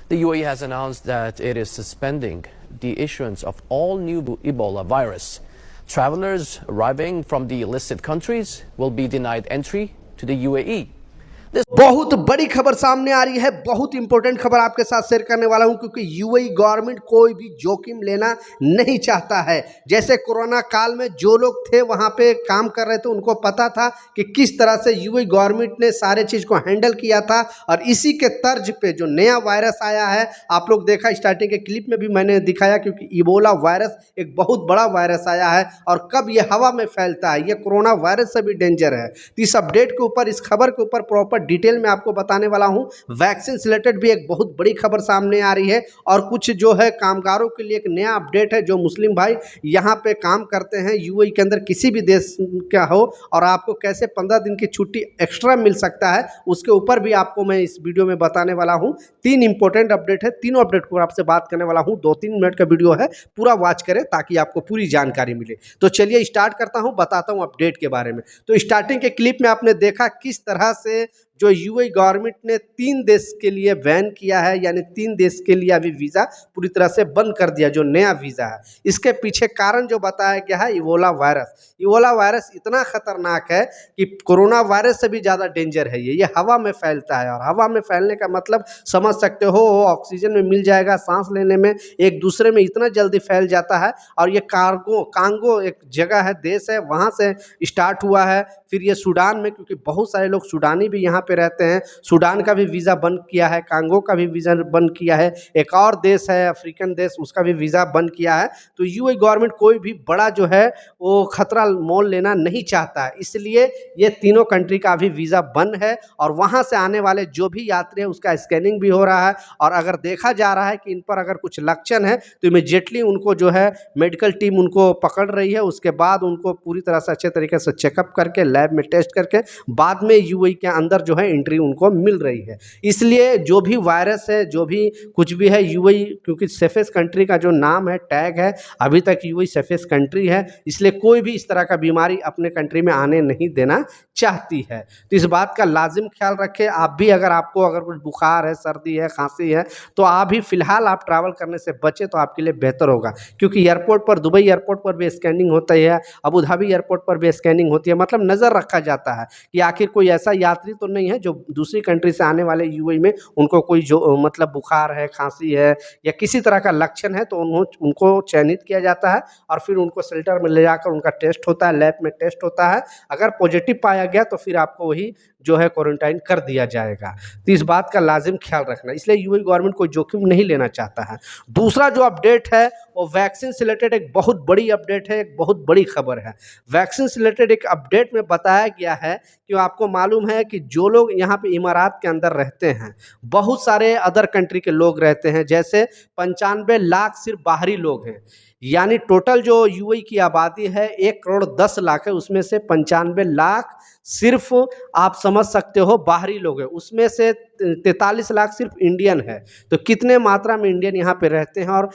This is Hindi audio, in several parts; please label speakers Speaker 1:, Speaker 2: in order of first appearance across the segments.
Speaker 1: The UAE has announced that it is suspending the issuance of all new Ebola virus. Travelers arriving from the listed countries will be denied entry to the UAE.
Speaker 2: बहुत बड़ी खबर सामने आ रही है। बहुत इंपॉर्टेंट खबर आपके साथ शेयर करने वाला हूं, क्योंकि यूएई गवर्नमेंट कोई भी जोखिम लेना नहीं चाहता है। जैसे कोरोना काल में जो लोग थे वहां पे काम कर रहे थे, उनको पता था कि किस तरह से यूएई गवर्नमेंट ने सारे चीज को हैंडल किया था, और इसी के तर्ज पे जो नया वायरस आया है, आप लोग देखा स्टार्टिंग के क्लिप में भी मैंने दिखाया, क्योंकि इबोला वायरस एक बहुत बड़ा वायरस आया है और कब ये हवा में फैलता है, ये कोरोना वायरस से भी डेंजर है। तो इस अपडेट के ऊपर, इस खबर के ऊपर प्रॉपर डिटेल में आपको बताने वाला हूं। वैक्सीन से रिलेटेड भी एक बहुत बड़ी खबर सामने आ रही है, और कुछ जो है कामगारों के लिए एक नया अपडेट है। जो मुस्लिम भाई यहां पे काम करते हैं यूएई के अंदर, किसी भी देश का हो, और आपको कैसे 15 दिन की छुट्टी एक्स्ट्रा मिल सकता है, उसके ऊपर भी आपको मैं इस वीडियो में बताने वाला हूं। 3 इंपॉर्टेंट अपडेट है, तीनों अपडेट को आपसे बात करने वाला हूं। 2-3 मिनट का वीडियो है, पूरा वॉच करें ताकि आपको पूरी जानकारी मिले। तो चलिए स्टार्ट करता हूं, बताता हूं अपडेट के बारे में। तो स्टार्टिंग के क्लिप में आपने देखा किस तरह से जो यूएई गवर्नमेंट ने 3 देश के लिए बैन किया है, यानी 3 देश के लिए अभी वीज़ा पूरी तरह से बंद कर दिया, जो नया वीज़ा है। इसके पीछे कारण जो बताया गया है, इबोला वायरस। इबोला वायरस इतना खतरनाक है कि कोरोना वायरस से भी ज़्यादा डेंजर है। ये हवा में फैलता है, और हवा में फैलने का मतलब समझ सकते हो, ऑक्सीजन में मिल जाएगा, सांस लेने में एक दूसरे में इतना जल्दी फैल जाता है। और ये कांगो एक जगह है, देश है, वहाँ से स्टार्ट हुआ है। फिर ये सूडान में, क्योंकि बहुत सारे लोग सूडानी भी यहाँ पे रहते हैं, सूडान का भी वीज़ा बंद किया है, कांगो का भी वीज़ा बंद किया है, एक और देश है अफ्रीकन देश, उसका भी वीज़ा बंद किया है। तो यूएई गवर्नमेंट कोई भी बड़ा जो है वो खतरा मोल लेना नहीं चाहता है, इसलिए ये तीनों कंट्री का अभी वीज़ा बंद है। और वहाँ से आने वाले जो भी यात्री हैं उसका स्कैनिंग भी हो रहा है, और अगर देखा जा रहा है कि इन पर अगर कुछ लक्षण है तो इमीडिएटली उनको जो है मेडिकल टीम उनको पकड़ रही है। उसके बाद उनको पूरी तरह से अच्छे तरीके से चेकअप करके, लैब में टेस्ट करके, बाद में यूएई के अंदर जो है एंट्री उनको मिल रही है। इसलिए जो भी वायरस है, जो भी कुछ भी है, यूएई क्योंकि सेफेस्ट कंट्री का जो नाम है, टैग है, अभी तक यूएई सेफेस्ट कंट्री है, इसलिए कोई भी इस तरह का बीमारी अपने कंट्री में आने नहीं देना चाहती है। तो इस बात का लाजिम ख्याल रखें। आप भी अगर कुछ बुखार है, सर्दी है, खांसी है, तो आप भी फिलहाल आप ट्रैवल करने से बचें तो आपके लिए बेहतर होगा। क्योंकि एयरपोर्ट पर, दुबई एयरपोर्ट पर भी स्कैनिंग होता है, अबू धाबी एयरपोर्ट पर भी स्कैनिंग होती है। मतलब नज़र रखा जाता है कि आखिर कोई ऐसा यात्री तो नहीं है जो दूसरी कंट्री से आने वाले यूएई में उनको कोई जो मतलब बुखार है, खांसी है, या किसी तरह का लक्षण है, तो उनको चयनित किया जाता है, और फिर उनको शेल्टर में ले जाकर उनका टेस्ट होता है, लैब में टेस्ट होता है। अगर पॉजिटिव पाया गया तो फिर आपको वही जो है क्वारंटाइन कर दिया जाएगा। तो इस बात का लाजिम ख्याल रखना, इसलिए यूएई गवर्नमेंट कोई जोखिम नहीं लेना चाहता है। दूसरा जो अपडेट है वो वैक्सीन से रिलेटेड एक बहुत बड़ी अपडेट है, एक बहुत बड़ी खबर है। वैक्सीन से रिलेटेड एक अपडेट में बताया गया है कि आपको मालूम है कि जो लोग यहाँ पे इमारात के अंदर रहते हैं, बहुत सारे अदर कंट्री के लोग रहते हैं, जैसे 95 लाख सिर्फ बाहरी लोग हैं। यानी टोटल जो यूएई की आबादी है 1 करोड़ 10 लाख है, उसमें से 95 लाख सिर्फ आप समझ सकते हो बाहरी लोग हैं, उसमें से 43 लाख सिर्फ इंडियन है। तो कितने मात्रा में इंडियन यहाँ पे रहते हैं, और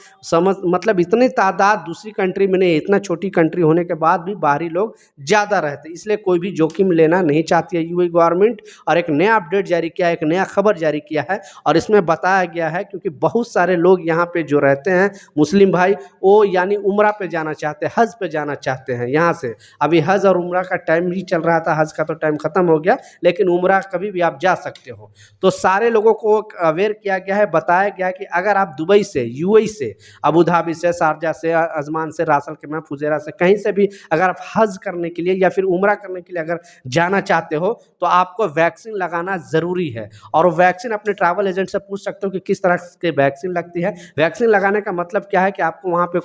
Speaker 2: मतलब इतनी तादाद दूसरी कंट्री में नहीं, इतना छोटी कंट्री होने के बाद भी बाहरी लोग ज़्यादा रहते हैं। इसलिए कोई भी जोखिम लेना नहीं चाहती है यूएई गवर्नमेंट, और एक नया अपडेट जारी किया है, एक नया खबर जारी किया है, और इसमें बताया गया है क्योंकि बहुत सारे लोग यहाँ पे जो रहते हैं मुस्लिम भाई, वो यानी उम्रा पे जाना चाहते हैं, हज पे जाना चाहते हैं। यहाँ से अभी हज और उम्रा का टाइम ही चल रहा था, हज का तो टाइम ख़त्म हो गया, लेकिन उम्रा कभी भी आप जा सकते हो। तो सारे लोगों को अवेयर किया गया है, बताया गया है कि अगर आप दुबई से, यूएई से, अबू धाबी से, शारजा से, अजमान से, रास अल खैमा, फुजेरा से, कहीं से भी अगर आप हज करने के लिए या फिर उम्रा करने के लिए अगर जाना चाहते हो, तो आपको वैक्सीन लगाना ज़रूरी है। और वैक्सीन अपने ट्रैवल एजेंट से पूछ सकते हो कि किस तरह की वैक्सीन लगती है। वैक्सीन लगाने का मतलब क्या है कि आपको वहाँ पे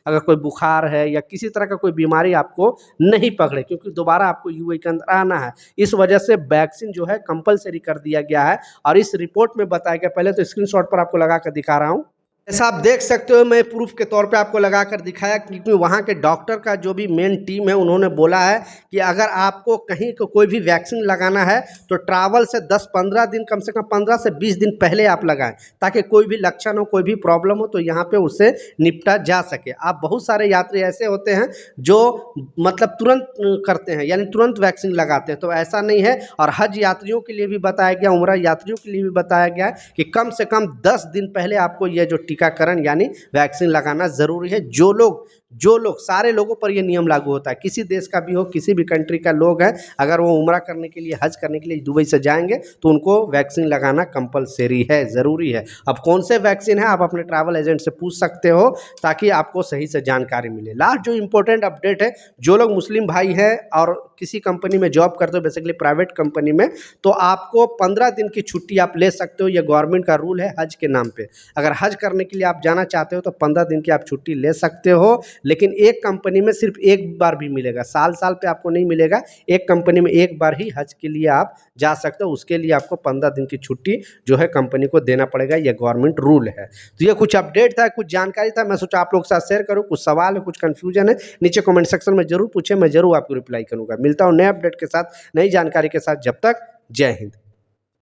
Speaker 2: अगर कोई बुखार है या किसी तरह का कोई बीमारी आपको नहीं पकड़े, क्योंकि दोबारा आपको यूएई के अंदर आना है। इस वजह से वैक्सीन जो है कंपलसरी कर दिया गया है, और इस रिपोर्ट में बताया गया, पहले तो स्क्रीनशॉट पर आपको लगा कर दिखा रहा हूँ। ऐसा आप देख सकते हो, मैं प्रूफ के तौर पे आपको लगा कर दिखाया, क्योंकि वहाँ के डॉक्टर का जो भी मेन टीम है उन्होंने बोला है कि अगर आपको कहीं को कोई भी वैक्सीन लगाना है तो ट्रैवल से 10-15 दिन, कम से कम 15 से 20 दिन पहले आप लगाएं, ताकि कोई भी लक्षण हो, कोई भी प्रॉब्लम हो तो यहाँ पे उससे निपटा जा सके। आप बहुत सारे यात्री ऐसे होते हैं जो मतलब तुरंत करते हैं, यानी तुरंत वैक्सीन लगाते हैं, तो ऐसा नहीं है। और हज यात्रियों के लिए भी बताया गया, उम्रा यात्रियों के लिए भी बताया गया है कि कम से कम 10 दिन पहले आपको यह जो टीकाकरण यानी वैक्सीन लगाना ज़रूरी है। जो लोग सारे लोगों पर यह नियम लागू होता है, किसी देश का भी हो, किसी भी कंट्री का लोग है, अगर वो उम्रा करने के लिए, हज करने के लिए दुबई से जाएंगे तो उनको वैक्सीन लगाना कंपलसरी है, ज़रूरी है। अब कौन से वैक्सीन है आप अपने ट्रैवल एजेंट से पूछ सकते हो, ताकि आपको सही से जानकारी मिले। लास्ट जो इंपॉर्टेंट अपडेट है, जो लोग मुस्लिम भाई हैं और किसी कंपनी में जॉब करते हो, बेसिकली प्राइवेट कंपनी में, तो आपको 15 दिन की छुट्टी आप ले सकते हो। यह गवर्नमेंट का रूल है हज के नाम पे। अगर हज करने के लिए आप जाना चाहते हो तो 15 दिन की आप छुट्टी ले सकते हो, लेकिन एक कंपनी में सिर्फ एक बार भी मिलेगा, साल साल पे आपको नहीं मिलेगा। एक कंपनी में एक बार ही हज के लिए आप जा सकते हो, उसके लिए आपको 15 दिन की छुट्टी जो है कंपनी को देना पड़ेगा, यह गवर्नमेंट रूल है। तो ये कुछ अपडेट था, कुछ जानकारी था, मैं सोचा आप लोग के साथ शेयर करूँ। कुछ सवाल है, कुछ कन्फ्यूजन है, नीचे कमेंट सेक्शन में जरूर पूछे, मैं जरूर आपको रिप्लाई करूँगा। मिलता हूँ नए अपडेट के साथ, नई जानकारी के साथ। जब तक जय हिंद।